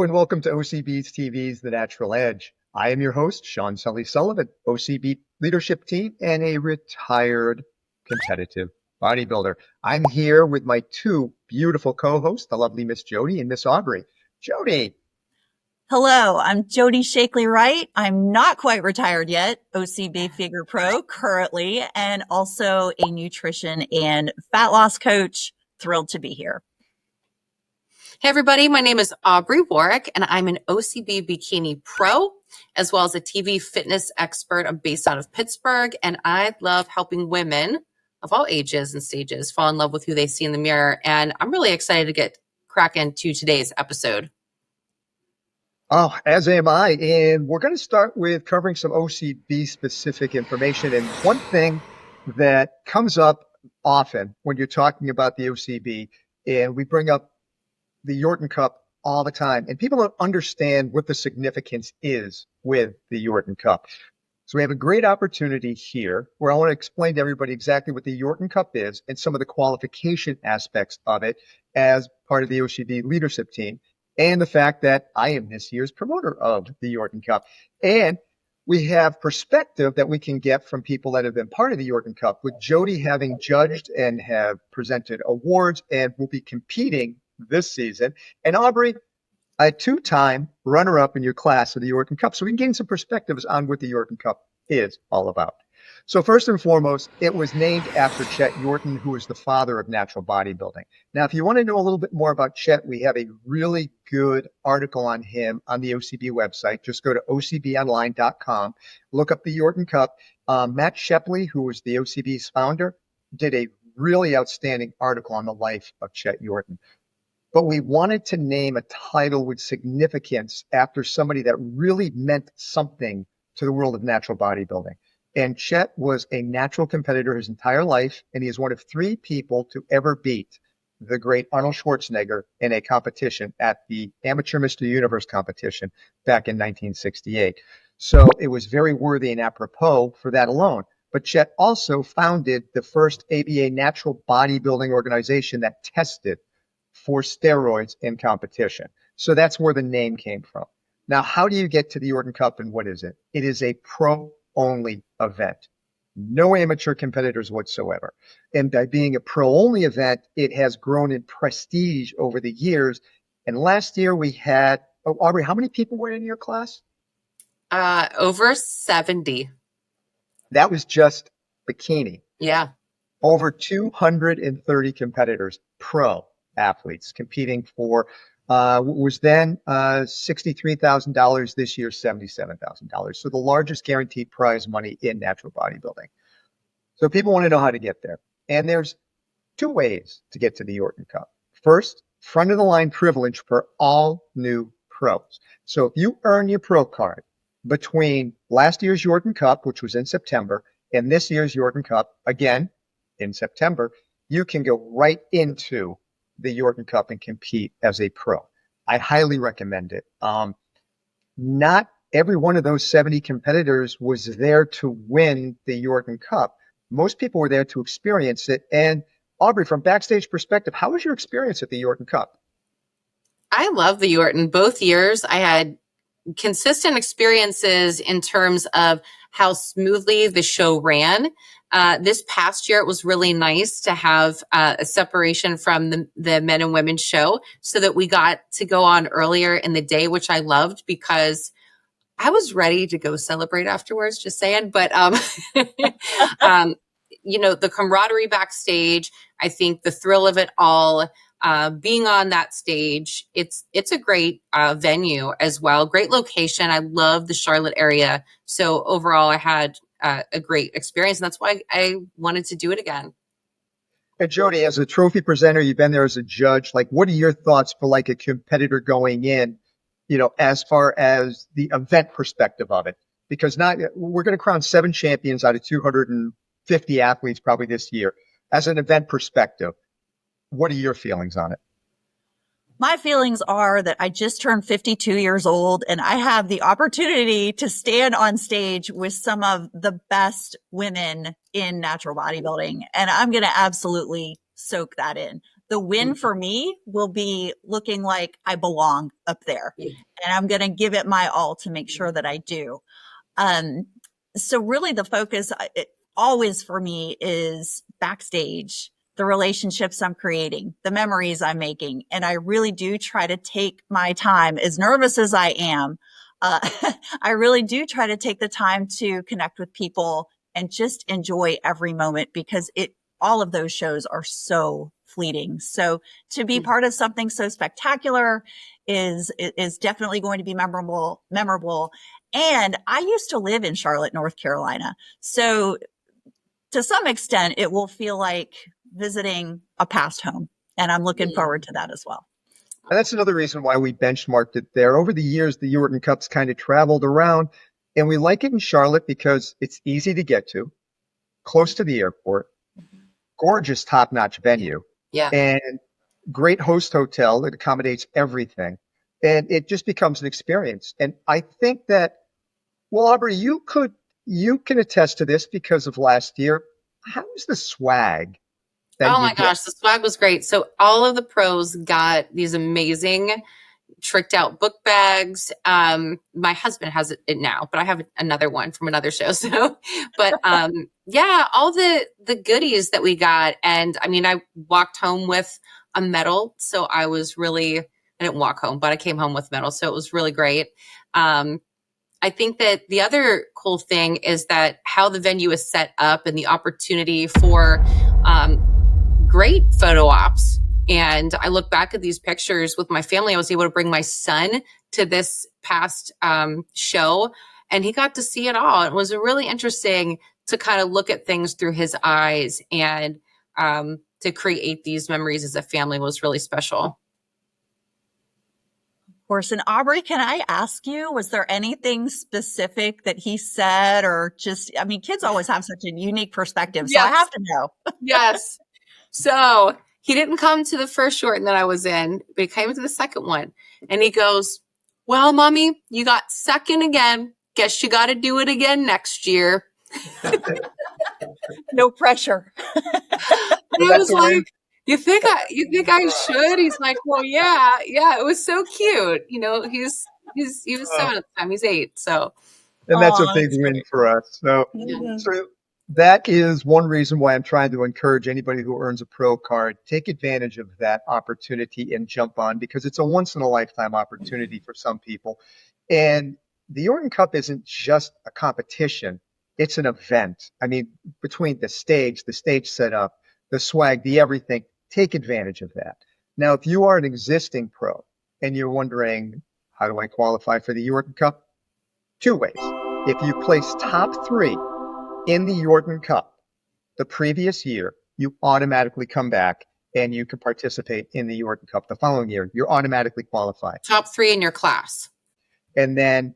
and welcome to OCB's TV's The Natural Edge. I am your host, Sean Sully Sullivan, OCB leadership team, and a retired competitive bodybuilder. I'm here with my two beautiful co-hosts, the lovely Miss Jody and Miss Aubrey. Jody. Hello, I'm Jody Shakely Wright. I'm not quite retired yet, OCB Figure Pro currently, and also a nutrition and fat loss coach. Thrilled to be here. Hey everybody, my name is Aubrey Warwick and I'm an OCB Bikini Pro as well as a TV fitness expert. I'm based out of Pittsburgh and I love helping women of all ages and stages fall in love with who they see in the mirror. And I'm really excited to get crack into today's episode. Oh, as am I. And we're going to start with covering some OCB specific information. And one thing that comes up often when you're talking about the OCB, and we bring up the Yorton Cup all the time, and people don't understand what the significance is with the Yorton Cup. So we have a great opportunity here where I want to explain to everybody exactly what the Yorton Cup is and some of the qualification aspects of it as part of the OCB leadership team, and the fact that I am this year's promoter of the Yorton Cup. And we have perspective that we can get from people that have been part of the Yorton Cup, with Jody having judged and have presented awards and will be competing this season, and Aubrey, a two-time runner-up in your class of the Yorton Cup. So we can gain some perspectives on what the Yorton Cup is all about. So first and foremost, it was named after Chet Yorton, who is the father of natural bodybuilding. Now, if you want to know a little bit more about Chet, we have a really good article on him on the OCB website. Just go to ocbonline.com, look up the Yorton Cup. Matt Shepley, who was the OCB's founder, did a really outstanding article on the life of Chet Yorton. But we wanted to name a title with significance after somebody that really meant something to the world of natural bodybuilding. And Chet was a natural competitor his entire life, and he is one of three people to ever beat the great Arnold Schwarzenegger in a competition at the Amateur Mr. Universe competition back in 1968. So it was very worthy and apropos for that alone. But Chet also founded the first ABA natural bodybuilding organization that tested for steroids in competition. So that's where the name came from. Now, how do you get to the Yorton Cup and what is it? It is a pro-only event. No amateur competitors whatsoever. And by being a pro-only event, it has grown in prestige over the years. And last year we had, Aubrey, how many people were in your class? Over 70. That was just bikini. Yeah. Over 230 competitors, pro athletes competing for what was then $63,000, this year $77,000. So the largest guaranteed prize money in natural bodybuilding. So people want to know how to get there. And there's two ways to get to the Yorton Cup. First, front of the line privilege for all new pros. So if you earn your pro card between last year's Yorton Cup, which was in September, and this year's Yorton Cup, again in September, you can go right into the Yorton Cup and compete as a pro. I highly recommend it. Not every one of those 70 competitors was there to win the Yorton Cup. Most people were there to experience it. And Aubrey, from backstage perspective, how was your experience at the Yorton Cup? I love the Yorton. Both years I had consistent experiences in terms of how smoothly the show ran. This past year, it was really nice to have a separation from the men and women show so that we got to go on earlier in the day, which I loved because I was ready to go celebrate afterwards, just saying. But, the camaraderie backstage, I think the thrill of it all, being on that stage, it's a great venue as well. Great location. I love the Charlotte area. So overall, I had a great experience. And that's why I wanted to do it again. And Jody, as a trophy presenter, you've been there as a judge. Like, what are your thoughts for like a competitor going in, as far as the event perspective of it? Because we're going to crown 7 champions out of 250 athletes probably this year. As an event perspective, what are your feelings on it? My feelings are that I just turned 52 years old and I have the opportunity to stand on stage with some of the best women in natural bodybuilding. And I'm going to absolutely soak that in. The win for me will be looking like I belong up there, and I'm going to give it my all to make sure that I do. So really the focus always for me is backstage, the relationships I'm creating, the memories I'm making. And I really do try to take my time, as nervous as I am. I really do try to take the time to connect with people and just enjoy every moment, because all of those shows are so fleeting. So to be part of something so spectacular is definitely going to be memorable. And I used to live in Charlotte, North Carolina. So to some extent, it will feel like visiting a past home. And I'm looking forward to that as well. And that's another reason why we benchmarked it there. Over the years, the Yorton Cup's kind of traveled around, and we like it in Charlotte because it's easy to get to, close to the airport, gorgeous top-notch venue, and great host hotel that accommodates everything. And it just becomes an experience. And I think that, well, Aubrey, you can attest to this because of last year. How was the swag? Oh my gosh, the swag was great. So all of the pros got these amazing tricked out book bags. My husband has it now, but I have another one from another show. So, but yeah, all the goodies that we got. And I mean, I walked home with a medal. So I didn't walk home, but I came home with medal. So it was really great. I think that the other cool thing is that how the venue is set up and the opportunity for great photo ops. And I look back at these pictures with my family. I was able to bring my son to this past show, and he got to see it all. It was really interesting to kind of look at things through his eyes, and to create these memories as a family was really special. Of course. And Aubrey, can I ask you, was there anything specific that he said, or just, I mean, kids always have such a unique perspective. So I have to know. Yes. So he didn't come to the first Yorton that I was in, but he came to the second one. And he goes, well, Mommy, you got second again. Guess you got to do it again next year. No pressure. And I was like, you think I should? He's like, well, yeah. It was so cute. You know, he was 7 at the time. He's 8. So, and that's a big win for us. So that is one reason why I'm trying to encourage anybody who earns a pro card, take advantage of that opportunity and jump on, because it's a once in a lifetime opportunity for some people. And the Yorton Cup isn't just a competition. It's an event. I mean, between the stage setup, the swag, the everything, take advantage of that. Now, if you are an existing pro and you're wondering, how do I qualify for the Yorton Cup? 2 ways. If you place top 3 in the Yorton Cup the previous year, you automatically come back and you can participate in the Yorton Cup the following year. You're automatically qualified. Top 3 in your class. And then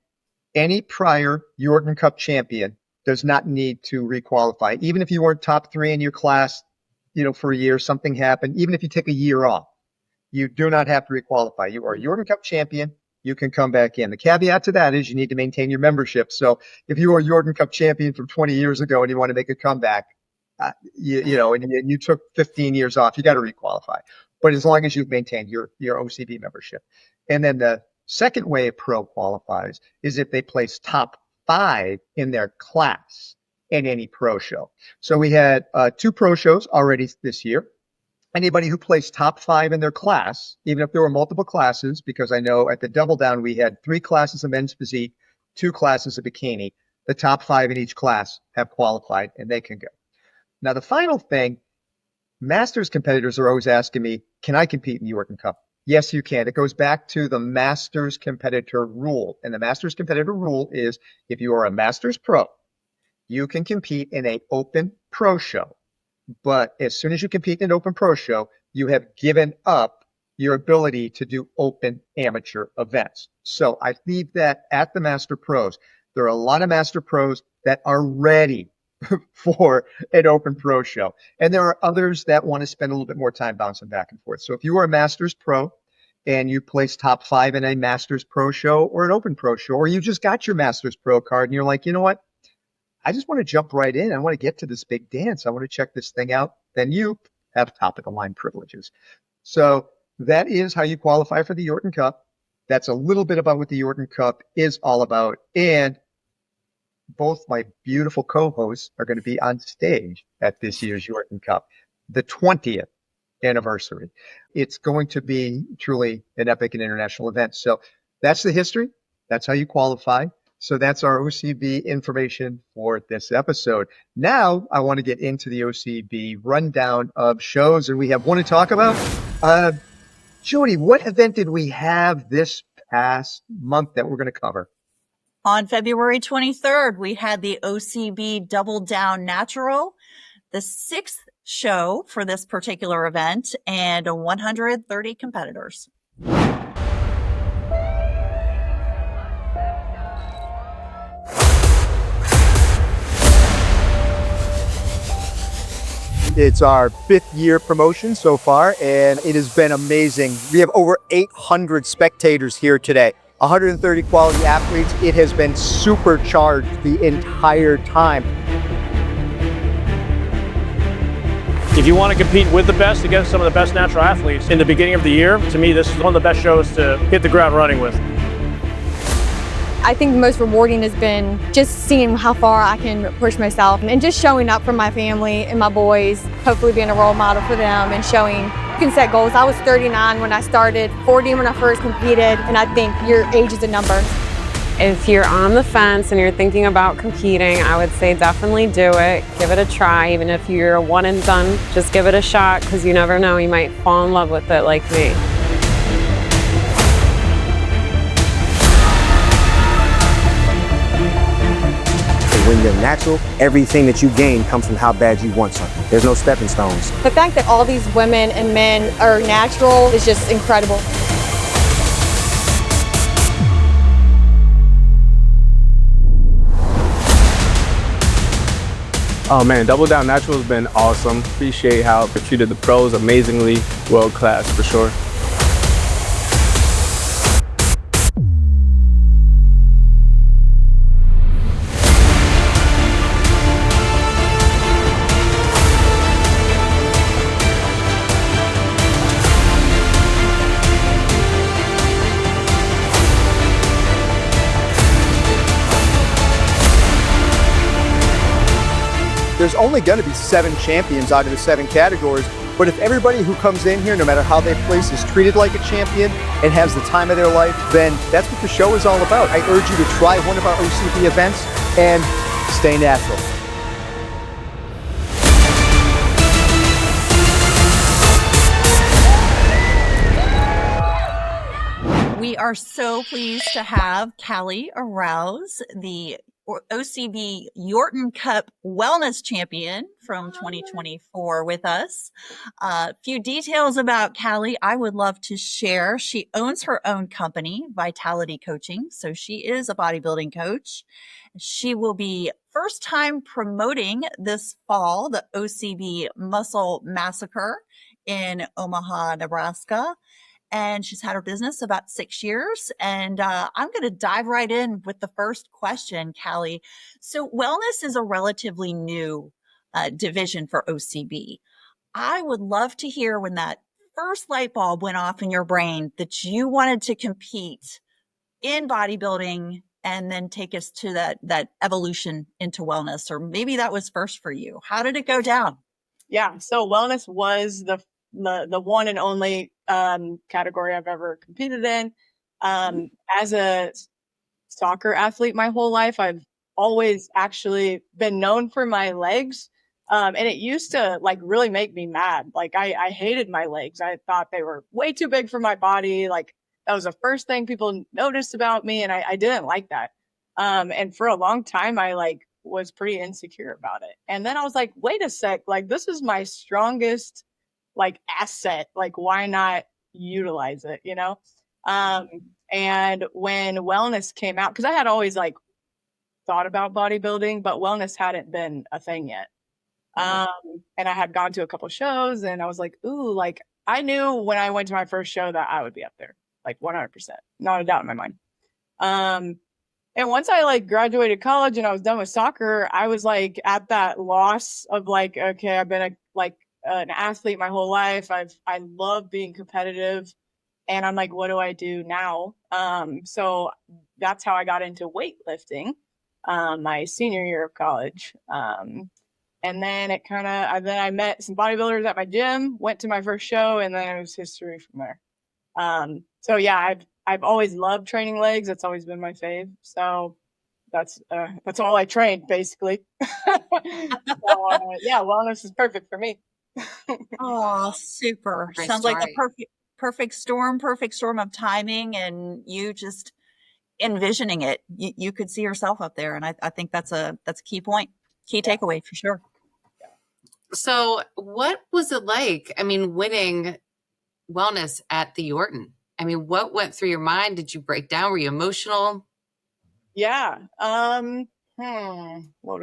any prior Yorton Cup champion does not need to requalify. Even if you weren't top 3 in your class, for a year, something happened, even if you take a year off, you do not have to requalify. You are a Yorton Cup champion. You can come back in. The caveat to that is you need to maintain your membership. So if you were a Yorton Cup champion from 20 years ago and you want to make a comeback, and you took 15 years off, you got to requalify. But as long as you've maintained your OCB membership. And then the second way a pro qualifies is if they place top 5 in their class in any pro show. So we had 2 pro shows already this year. Anybody who placed top 5 in their class, even if there were multiple classes, because I know at the Double Down we had 3 classes of men's physique, 2 classes of bikini. The top 5 in each class have qualified and they can go. Now, the final thing, Masters competitors are always asking me, can I compete in the Yorton Cup? Yes, you can. It goes back to the Masters competitor rule. And the Masters competitor rule is if you are a Masters pro, you can compete in an open pro show. But as soon as you compete in an open pro show, you have given up your ability to do open amateur events. So I leave that at the Master Pros. There are a lot of Master Pros that are ready for an open pro show. And there are others that want to spend a little bit more time bouncing back and forth. So if you are a Masters Pro and you place top 5 in a Masters Pro show or an open pro show, or you just got your Masters Pro card and you're like, you know what? I just want to jump right in. I want to get to this big dance. I want to check this thing out. Then you have top of the line privileges. So that is how you qualify for the Yorton Cup. That's a little bit about what the Yorton Cup is all about. And both my beautiful co-hosts are going to be on stage at this year's Yorton Cup, the 20th anniversary. It's going to be truly an epic and international event. So that's the history. That's how you qualify. So that's our OCB information for this episode. Now I want to get into the OCB rundown of shows, and we have one to talk about. Jody, what event did we have this past month that we're going to cover? On February 23rd, we had the OCB Double Down Natural, the sixth show for this particular event, and 130 competitors. It's our 5th year promotion so far, and it has been amazing. We have over 800 spectators here today, 130 quality athletes. It has been supercharged the entire time. If you want to compete with the best against some of the best natural athletes in the beginning of the year, to me, this is one of the best shows to hit the ground running with. I think the most rewarding has been just seeing how far I can push myself and just showing up for my family and my boys, hopefully being a role model for them and showing you can set goals. I was 39 when I started, 40 when I first competed, and I think your age is a number. If you're on the fence and you're thinking about competing, I would say definitely do it. Give it a try. Even if you're a one and done, just give it a shot, because you never know, you might fall in love with it like me. When you're natural, everything that you gain comes from how bad you want something. There's no stepping stones. The fact that all these women and men are natural is just incredible. Oh man, Double Down Natural has been awesome. Appreciate how they treated the pros amazingly, world class for sure. There's only going to be 7 champions out of the 7 categories, but if everybody who comes in here, no matter how they place, is treated like a champion and has the time of their life, then that's what the show is all about. I urge you to try one of our OCB events and stay natural. We are so pleased to have Cali Arauz, the OCB Yorton Cup Wellness Champion from 2024 with us. A few details about Cali I would love to share. She owns her own company, Vitality Coaching, so she is a bodybuilding coach. She will be first time promoting this fall the OCB Muscle Massacre in Omaha, Nebraska. And she's had her business about 6 years. And I'm going to dive right in with the first question, Cali. So wellness is a relatively new division for OCB. I would love to hear when that first light bulb went off in your brain that you wanted to compete in bodybuilding and then take us to that evolution into wellness, or maybe that was first for you. How did it go down? Yeah, so wellness was the one and only category I've ever competed in. As a soccer athlete my whole life, I've always actually been known for my legs. And it used to like really make me mad. Like I hated my legs. I thought they were way too big for my body. Like that was the first thing people noticed about me. And I didn't like that. And for a long time, I like was pretty insecure about it. And then I was like, wait a sec, like this is my strongest like asset. Like why not utilize it, you know? And when wellness came out, because I had always like thought about bodybuilding, but wellness hadn't been a thing yet. And I had gone to a couple shows and I was like, ooh, like I knew when I went to my first show that I would be up there, like 100%, not a doubt in my mind. And once I like graduated college and I was done with soccer, I was like at that loss of like, okay, I've been an athlete my whole life. I love being competitive, and I'm like, what do I do now? So that's how I got into weightlifting, my senior year of college. And then I met some bodybuilders at my gym, went to my first show, and then it was history from there. So yeah, I've always loved training legs. That's always been my fave. So that's all I trained basically. Yeah, wellness is perfect for me. Oh, super. Great Sounds like the story. perfect storm of timing and you just envisioning it. You could see yourself up there. And I think that's a key point, key takeaway for sure. So what was it like? I mean, winning wellness at the Yorton. I mean, what went through your mind? Did you break down? Were you emotional? Yeah. Loaded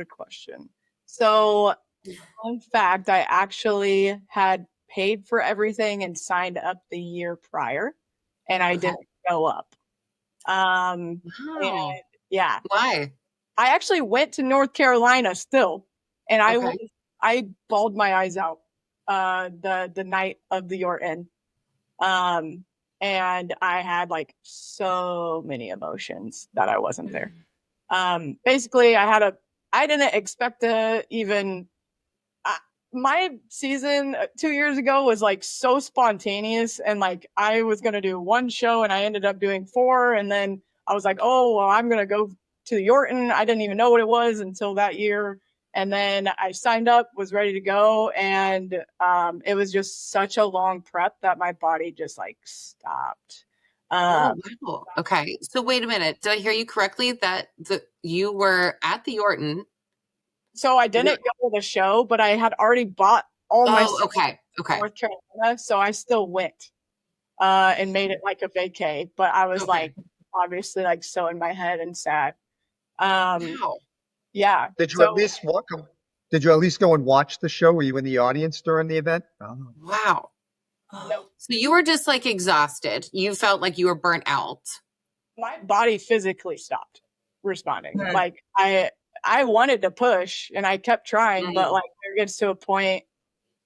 question. So, in fact, I actually had paid for everything and signed up the year prior, and I didn't show up. Wow. And yeah, Why? I actually went to North Carolina still, and Okay. I bawled my eyes out the night of the Yorton. And I had like so many emotions that I wasn't there. Basically I didn't expect to even, my season 2 years ago was like so spontaneous, and like I was going to do one show and I ended up doing 4. And then I was like, oh, well, I'm going to go to the Yorton. I didn't even know what it was until that year. And then I signed up, was ready to go. And it was just such a long prep that my body just like stopped. Oh, wow. Okay. So wait a minute. Did I hear you correctly that you were at the Yorton? So I didn't go to the show, but I had already bought all my stuff Okay. in Okay. North Carolina. So I still went and made it like a vacay. But I was like, obviously, like so in my head and sad. Wow. Yeah. Did you at least Did you at least go and watch the show? Were you in the audience during the event? Oh. Wow. No, So you were just like exhausted. You felt like you were burnt out. my body physically stopped responding. Like I wanted to push and I kept trying, but like there gets to a point.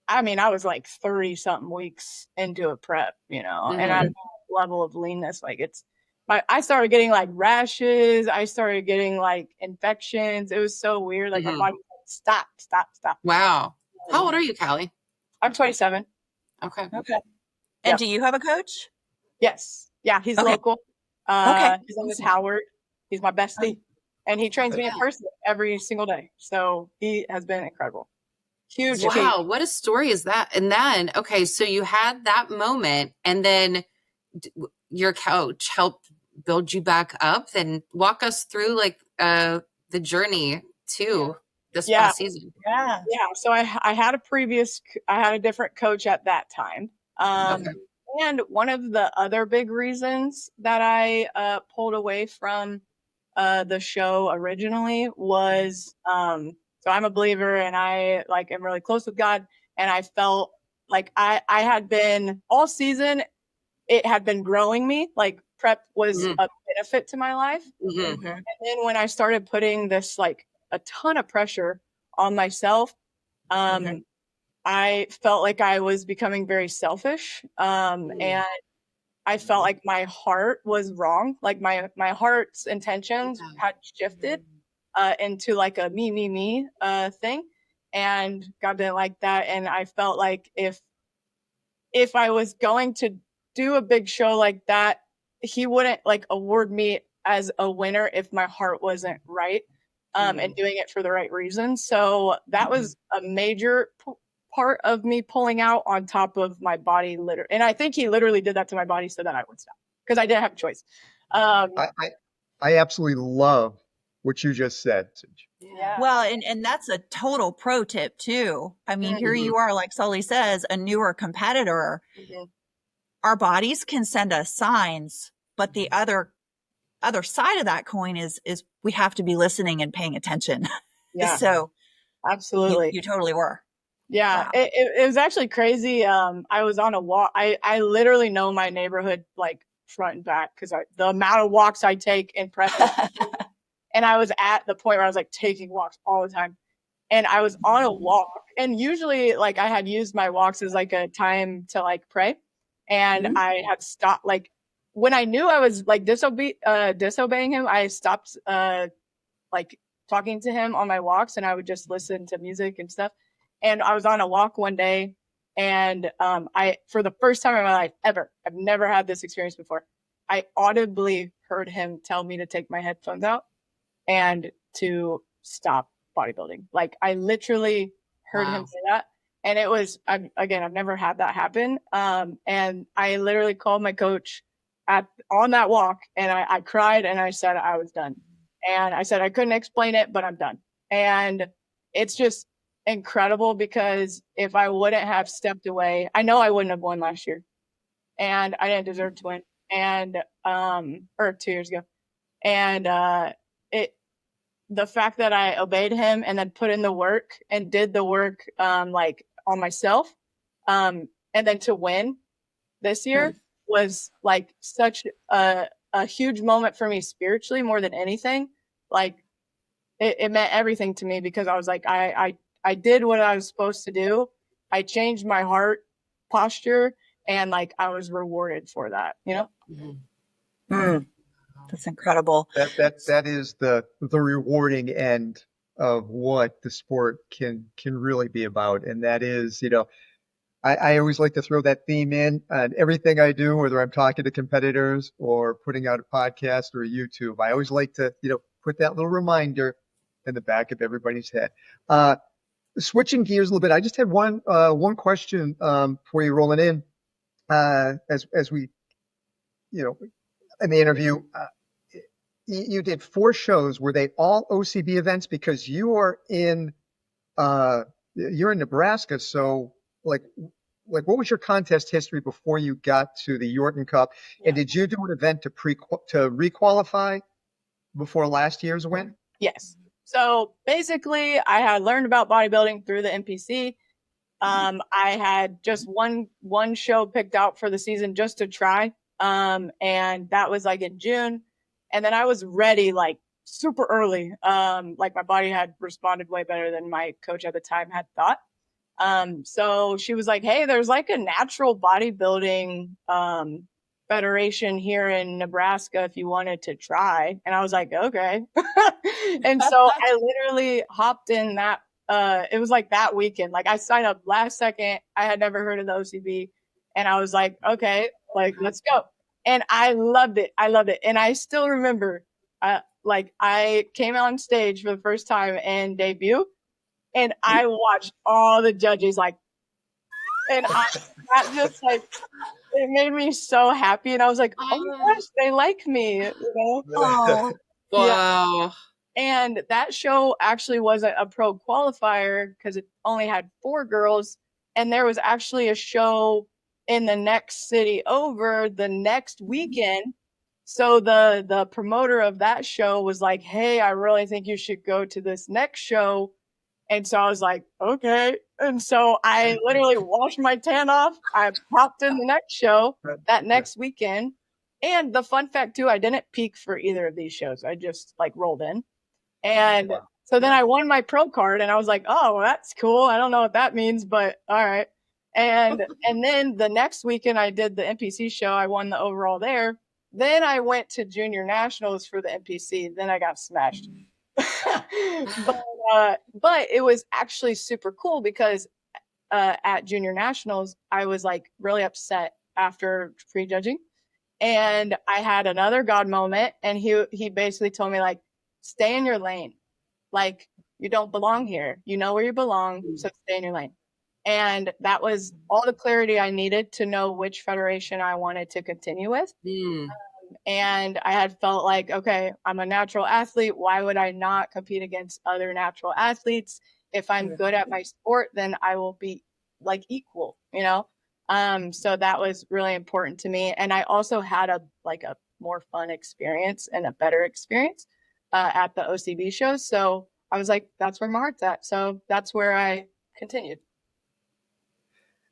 I mean, I was like 30 something weeks into a prep, and I'm at a level of leanness. Like I started getting like rashes. I started getting like infections. It was so weird. Like my body was like, stop. Wow. How old are you, Callie? I'm 27. Okay. And do you have a coach? Yes. Yeah. He's local. His name is Howard. He's my bestie. And he trains me in person every single day. So he has been incredible. Huge. Wow. What a story is that? And then, okay, so you had that moment and then your coach helped build you back up. Then walk us through like the journey to this past season. Yeah. So I had a different coach at that time. And one of the other big reasons that I pulled away from the show originally was so I'm a believer and I like am really close with God, and I felt like I had been all season, it had been growing me, like prep was a benefit to my life. And then when I started putting this like a ton of pressure on myself, I felt like I was becoming very selfish. And I felt like my heart was wrong. Like my heart's intentions had shifted into like a me thing. And God didn't like that. And I felt like if I was going to do a big show like that, he wouldn't like award me as a winner if my heart wasn't right and doing it for the right reasons. So that was a major part of me pulling out, on top of my body and I think he literally did that to my body so that I would stop, because I didn't have a choice. I absolutely love what you just said. Yeah. Well, and that's a total pro tip too. I mean, here you are, like Sully says, a newer competitor. Our bodies can send us signs, but the other side of that coin is we have to be listening and paying attention. Yeah. So absolutely. You totally were. Yeah. Wow. It was actually crazy. I was on a walk. I literally know my neighborhood like front and back, because the amount of walks I take in prep. And I was at the point where I was like taking walks all the time. and I was on a walk. And usually, like, I had used my walks as like a time to like pray, and I had stopped. Like, when I knew I was like disobeying him, I stopped like talking to him on my walks, and I would just listen to music and stuff. And I was on a walk one day, and I, for the first time in my life ever, I've never had this experience before, I audibly heard him tell me to take my headphones out and to stop bodybuilding. Like, I literally heard him say that. And it was, again, I've never had that happen. And I literally called my coach on that walk, and I cried, and I said I was done. And I said I couldn't explain it, but I'm done. And it's just incredible, because if I wouldn't have stepped away, I know I wouldn't have won last year, and I didn't deserve to win. And or 2 years ago. And the fact that I obeyed him and then put in the work and did the work like on myself, and then to win this year was like such a huge moment for me spiritually, more than anything. Like, it meant everything to me, because I was like, I did what I was supposed to do. I changed my heart posture, and like, I was rewarded for that, you know? That's incredible. That is the rewarding end of what the sport can really be about. And that is, I always like to throw that theme in on everything I do, whether I'm talking to competitors or putting out a podcast or a YouTube. I always like to, put that little reminder in the back of everybody's head. Switching gears a little bit, I just had one question for you rolling in as we, in the interview. You did 4 shows. Were they all OCB events? Because you're in Nebraska, so like what was your contest history before you got to the Yorton Cup? And did you do an event to requalify before last year's win? Yes. So basically, I had learned about bodybuilding through the NPC. I had just one show picked out for the season just to try, and that was like in June. And then I was ready like super early. Like, my body had responded way better than my coach at the time had thought. So she was like, hey, there's like a natural bodybuilding federation here in Nebraska if you wanted to try. And I was like, okay. And so I literally hopped in that. It was like that weekend. Like, I signed up last second. I had never heard of the OCB. And I was like, okay, like, let's go. And I loved it. And I still remember, like, I came on stage for the first time in debut, and I watched all the judges, like, and that just like, it made me so happy. And I was like, oh my gosh, they like me, Wow. Yeah. And that show actually wasn't a pro qualifier, because it only had 4 girls. And there was actually a show in the next city over the next weekend. So the promoter of that show was like, hey, I really think you should go to this next show. And so I was like, okay. And so I literally washed my tan off. I popped in the next show that next weekend. And the fun fact too, I didn't peak for either of these shows. I just like rolled in. And so then I won my pro card, and I was like, oh, well, that's cool. I don't know what that means, but all right. And then the next weekend I did the NPC show. I won the overall there. Then I went to junior nationals for the NPC. Then I got smashed. But it was actually super cool, because at junior nationals, I was like really upset after prejudging. And I had another God moment, and he basically told me, like, stay in your lane. Like, you don't belong here. You know where you belong, so stay in your lane. And that was all the clarity I needed to know which federation I wanted to continue with. And I had felt like, okay, I'm a natural athlete. Why would I not compete against other natural athletes? If I'm good at my sport, then I will be like equal, So that was really important to me. And I also had a more fun experience and a better experience at the OCB shows. So I was like, that's where my heart's at. So that's where I continued.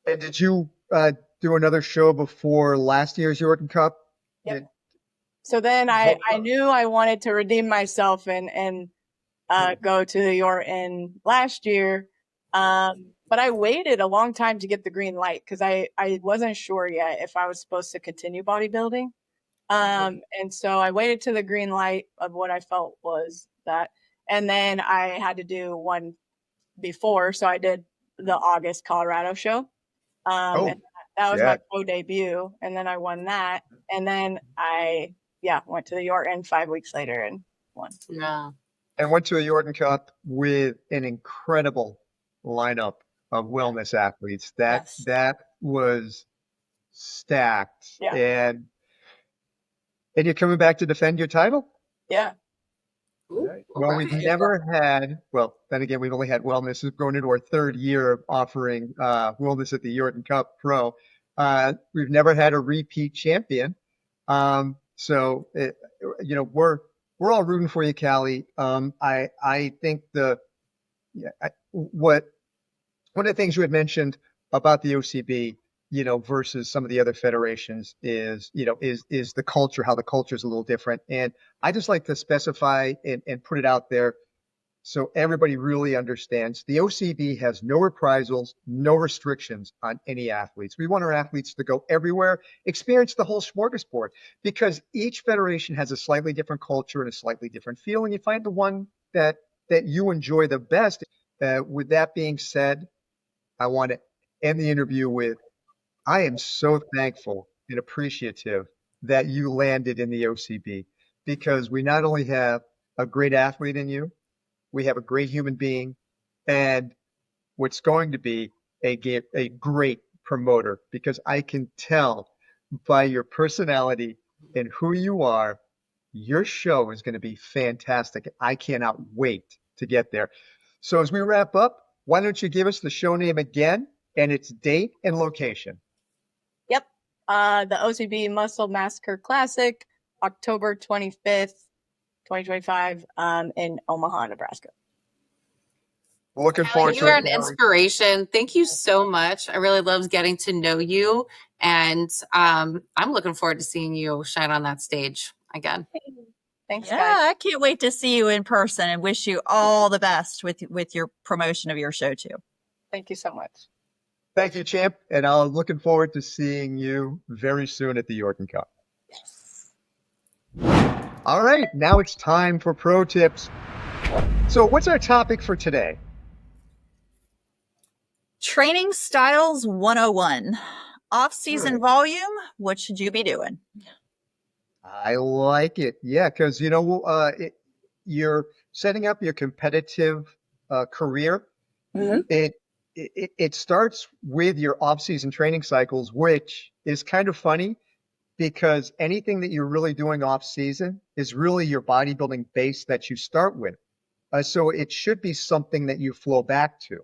And did you do another show before last year's Yorton Cup? Yep. So then I knew I wanted to redeem myself and go to the Yorton last year. But I waited a long time to get the green light because I wasn't sure yet if I was supposed to continue bodybuilding. And so I waited to the green light of what I felt was that. And then I had to do one before. So I did the August Colorado show. And that was my pro debut. And then I won that. And then I, went to the Yorton 5 weeks later and won. Yeah. And went to a Yorton Cup with an incredible lineup of wellness athletes. That was stacked. Yeah. And you're coming back to defend your title? Yeah. Ooh, Well, we've never had, then again, we've only had wellness going into our third year of offering wellness at the Yorton Cup Pro. We've never had a repeat champion. So, we're all rooting for you, Cali. I think one of the things you had mentioned about the OCB, versus some of the other federations is the culture, how the culture is a little different. And I just like to specify and put it out there so everybody really understands. The OCB has no reprisals, no restrictions on any athletes. We want our athletes to go everywhere, experience the whole smorgasbord, because each federation has a slightly different culture and a slightly different feel, and you find the one that you enjoy the best. With that being said, I want to end the interview with, I am so thankful and appreciative that you landed in the OCB, because we not only have a great athlete in you, we have a great human being, and what's going to be a great promoter, because I can tell by your personality and who you are, your show is going to be fantastic. I cannot wait to get there. So as we wrap up, why don't you give us the show name again and its date and location? Yep. The OCB Muscle Massacre Classic, October 25th, 2025, in Omaha, Nebraska. Looking Cali, forward you to are it. an inspiration. Thank you so much. I really loved getting to know you, and I'm looking forward to seeing you shine on that stage again. Thanks, Yeah, guys. I can't wait to see you in person and wish you all the best with your promotion of your show too. Thank you so much. Thank you, champ. And I'm looking forward to seeing you very soon at the Yorton Cup. Yes. All right, now it's time for pro tips. So what's our topic for today? Training Styles 101. Off-season volume, what should you be doing? I like it. Yeah, because, you're setting up your competitive career. Mhm. It starts with your off-season training cycles, which is kind of funny because anything that you're really doing off-season is really your bodybuilding base that you start with. So it should be something that you flow back to.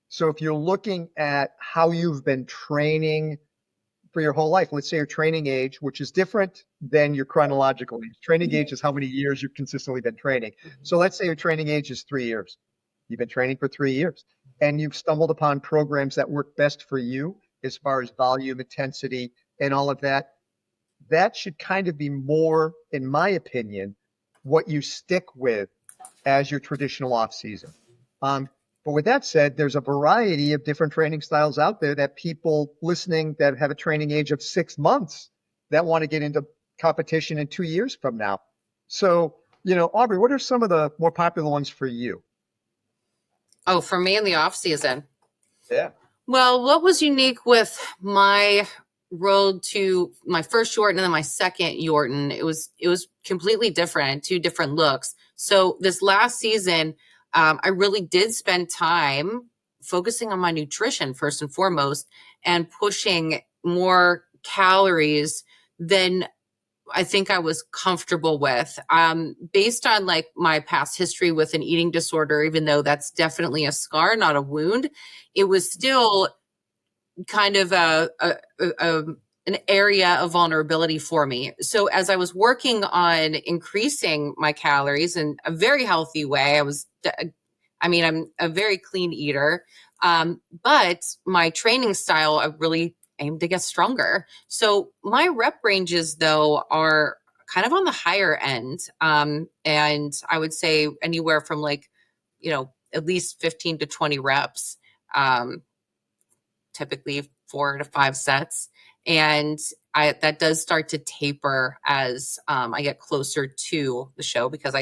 So if you're looking at how you've been training for your whole life, let's say your training age, which is different than your chronological age. Training age is how many years you've consistently been training. So let's say your training age is 3 years. You've been training for 3 years, and you've stumbled upon programs that work best for you as far as volume, intensity, and all of that. That should kind of be more, in my opinion, what you stick with as your traditional off season. But with that said, there's a variety of different training styles out there that people listening that have a training age of 6 months that want to get into competition in 2 years from now. So, Aubrey, what are some of the more popular ones for you? Oh, for me in the off season. Yeah. Well, what was unique with my road to my first Yorton and then my second Yorton, it was completely different, 2 different looks. So this last season, I really did spend time focusing on my nutrition first and foremost and pushing more calories than I think I was comfortable with, based on like my past history with an eating disorder. Even though that's definitely a scar, not a wound, it was still kind of an area of vulnerability for me. So as I was working on increasing my calories in a very healthy way, I'm a very clean eater, but my training style, I really aim to get stronger. So my rep ranges, though, are kind of on the higher end. And I would say anywhere from like at least 15 to 20 reps, typically 4 to 5 sets. And that does start to taper as I get closer to the show, because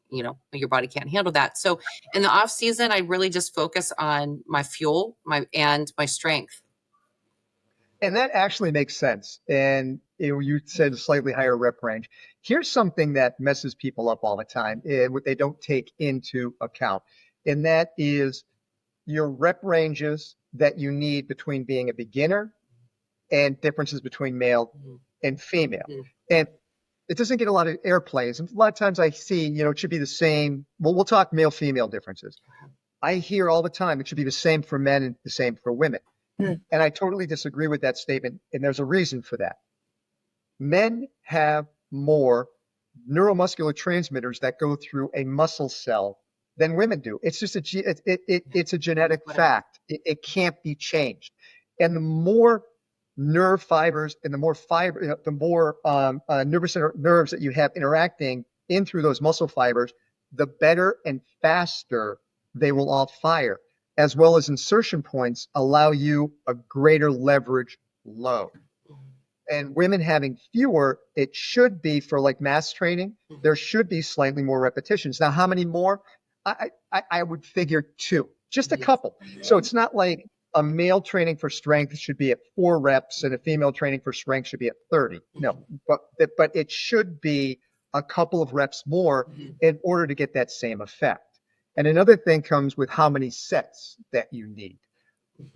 your body can't handle that. So in the off season, I really just focus on my fuel, and my strength. And that actually makes sense. And you said a slightly higher rep range. Here's something that messes people up all the time, and what they don't take into account, and that is your rep ranges that you need between being a beginner and differences between male and female. And it doesn't get a lot of airplays. And a lot of times I see, it should be the same. Well, we'll talk male-female differences. I hear all the time it should be the same for men and the same for women. And I totally disagree with that statement. And there's a reason for that. Men have more neuromuscular transmitters that go through a muscle cell than women do. It's just it's a genetic fact. It can't be changed. And the more nerve fibers and the more nerves that you have interacting in through those muscle fibers, the better and faster they will all fire, as well as insertion points allow you a greater leverage load. And women having fewer, it should be for like mass training, there should be slightly more repetitions. Now, how many more? I would figure 2, just a couple. So it's not like a male training for strength should be at 4 reps and a female training for strength should be at 30. No, but it should be a couple of reps more in order to get that same effect. And another thing comes with how many sets that you need.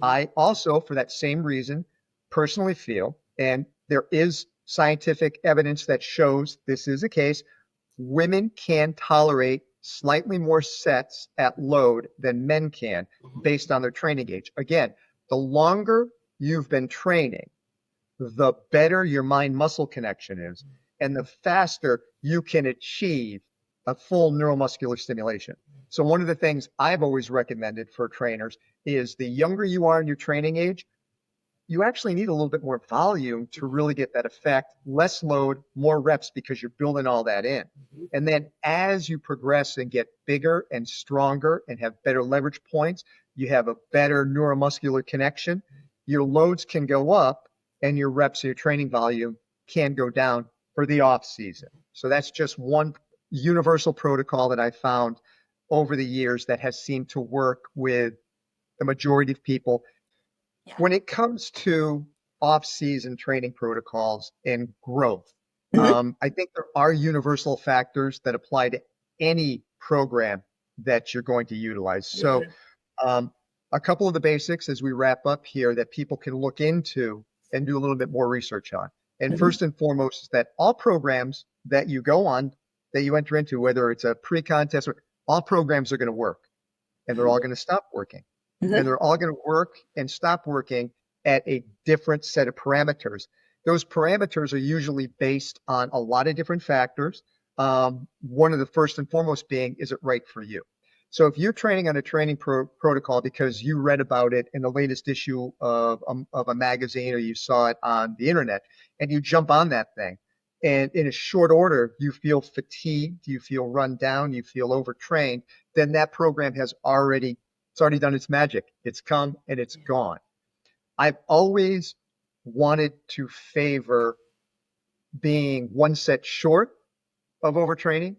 I also, for that same reason, personally feel, and there is scientific evidence that shows this is the case, women can tolerate slightly more sets at load than men can based on their training age. Again, the longer you've been training, the better your mind-muscle connection is, and the faster you can achieve a full neuromuscular stimulation. So one of the things I've always recommended for trainers is the younger you are in your training age, you actually need a little bit more volume to really get that effect, less load, more reps, because you're building all that in. And then as you progress and get bigger and stronger and have better leverage points, you have a better neuromuscular connection, your loads can go up and your reps and your training volume can go down for the off season. So that's just one universal protocol that I found over the years that has seemed to work with the majority of people. Yeah. When it comes to off-season training protocols and growth, I think there are universal factors that apply to any program that you're going to utilize. So a couple of the basics as we wrap up here that people can look into and do a little bit more research on. And first and foremost is that all programs that you go on, that you enter into, whether it's a pre-contest, or all programs are going to work, and they're all going to stop working. And they're all going to work and stop working at a different set of parameters. Those parameters are usually based on a lot of different factors. One of the first and foremost being, is it right for you? So if you're training on a training protocol because you read about it in the latest issue of a magazine, or you saw it on the internet, and you jump on that thing, and in a short order, you feel fatigued, you feel run down, you feel overtrained, then that program has already done its magic. It's come and it's gone. I've always wanted to favor being one set short of overtraining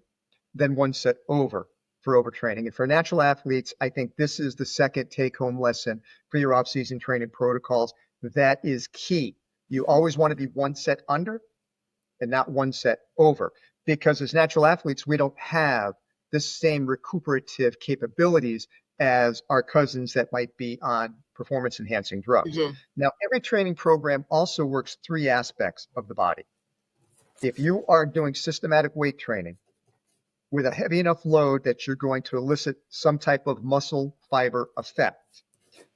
than one set over for overtraining. And for natural athletes, I think this is the second take-home lesson for your off-season training protocols. That is key. You always want to be one set under and not one set over, because as natural athletes, we don't have the same recuperative capabilities as our cousins that might be on performance-enhancing drugs. Now, every training program also works 3 aspects of the body. If you are doing systematic weight training with a heavy enough load that you're going to elicit some type of muscle fiber effect,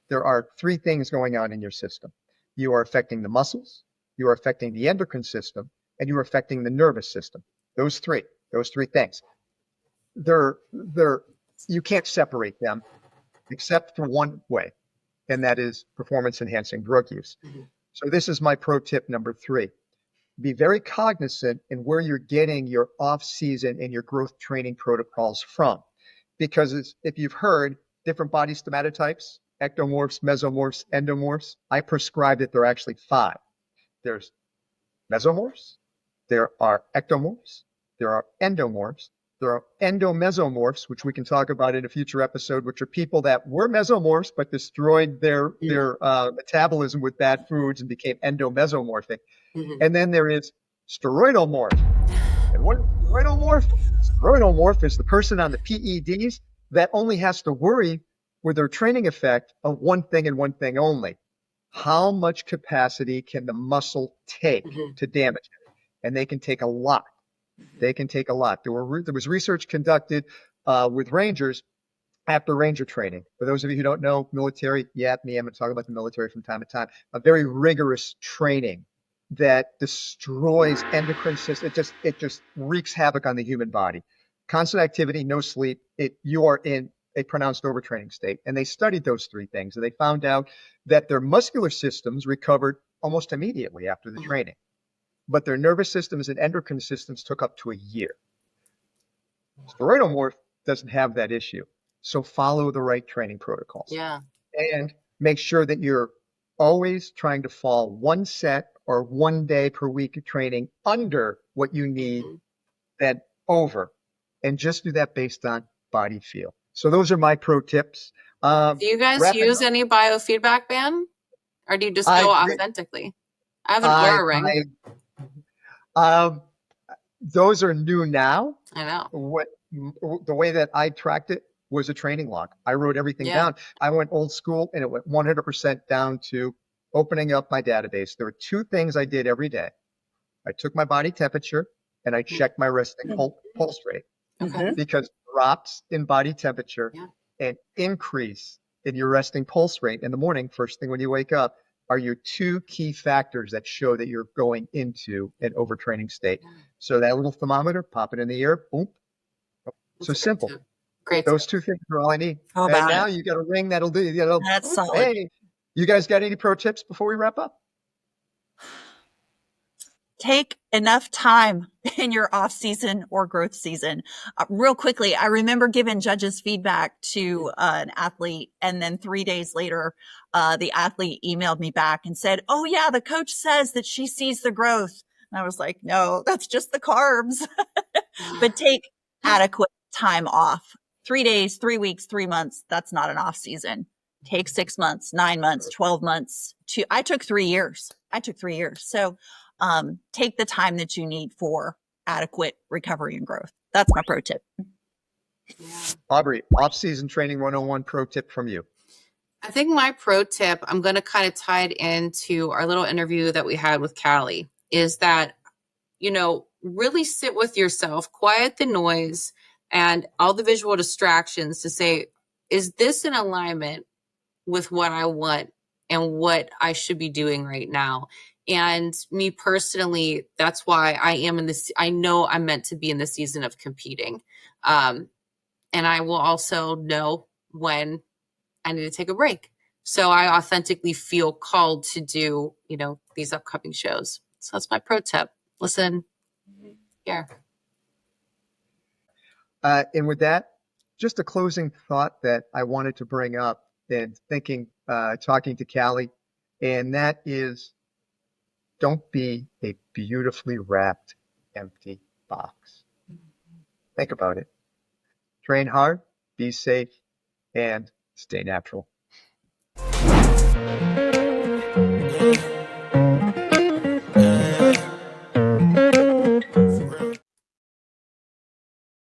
there are 3 things going on in your system. You are affecting the muscles, you are affecting the endocrine system, and you are affecting the nervous system. Those three things. You can't separate them except for one way, and that is performance-enhancing drug use. So this is my pro tip number 3. Be very cognizant in where you're getting your off-season and your growth training protocols from. because if you've heard different body stomatotypes, ectomorphs, mesomorphs, endomorphs, I prescribe that there are actually 5. There's mesomorphs, there are ectomorphs, there are endomorphs, there are endomesomorphs, which we can talk about in a future episode, which are people that were mesomorphs but destroyed their metabolism with bad foods and became endomesomorphic. And then there is steroidal morph. And what is steroidal morph? Steroidal morph is the person on the PEDs that only has to worry with their training effect of one thing and one thing only. How much capacity can the muscle take to damage it? And they can take a lot. They can take a lot. There was research conducted with Rangers after Ranger training. For those of you who don't know, military, I'm going to talk about the military from time to time, a very rigorous training that destroys endocrine system. It just wreaks havoc on the human body. Constant activity, no sleep, you are in a pronounced overtraining state. And they studied those 3 things, and they found out that their muscular systems recovered almost immediately after the training, but their nervous systems and endocrine systems took up to a year. Steroidal morph doesn't have that issue. So follow the right training protocols. Yeah. And make sure that you're always trying to fall 1 set or 1 day per week of training under what you need, then over. And just do that based on body feel. So those are my pro tips. Do you guys use any biofeedback band? Or do you just go authentically? I have an Aura ring. Those are new now. I know. The way that I tracked it was a training log. I wrote everything down. I went old school, and it went 100% down to opening up my database. There were 2 things I did every day. I took my body temperature and I checked my resting pulse rate. Because drops in body temperature and increase in your resting pulse rate in the morning, first thing when you wake up, are your 2 key factors that show that you're going into an overtraining state. So that little thermometer, pop it in the ear, boom. So simple. Great. Those 2 things are all I need. And now you got a ring that'll do. That's solid. Hey, you guys got any pro tips before we wrap up? Take enough time in your off season or growth season. Real quickly, I remember giving judges feedback to an athlete, and then 3 days later, the athlete emailed me back and said, "Oh yeah, the coach says that she sees the growth." And I was like, "No, that's just the carbs." But take adequate time off. 3 days, 3 weeks, 3 months. That's not an off season. Take 6 months, 9 months, 12 months. I took 3 years. So take the time that you need for adequate recovery and growth. That's my pro tip. Aubrey, off-season training 101 pro tip from you. I think my pro tip, I'm going to kind of tie it into our little interview that we had with Cali, is that, really sit with yourself, quiet the noise and all the visual distractions to say, is this in alignment with what I want and what I should be doing right now? And me personally, that's why I am in this. I know I'm meant to be in the season of competing. And I will also know when I need to take a break. So I authentically feel called to do, these upcoming shows. So that's my pro tip. Listen here. And with that, just a closing thought that I wanted to bring up and talking to Cali, and that is, don't be a beautifully wrapped, empty box. Think about it. Train hard, be safe, and stay natural.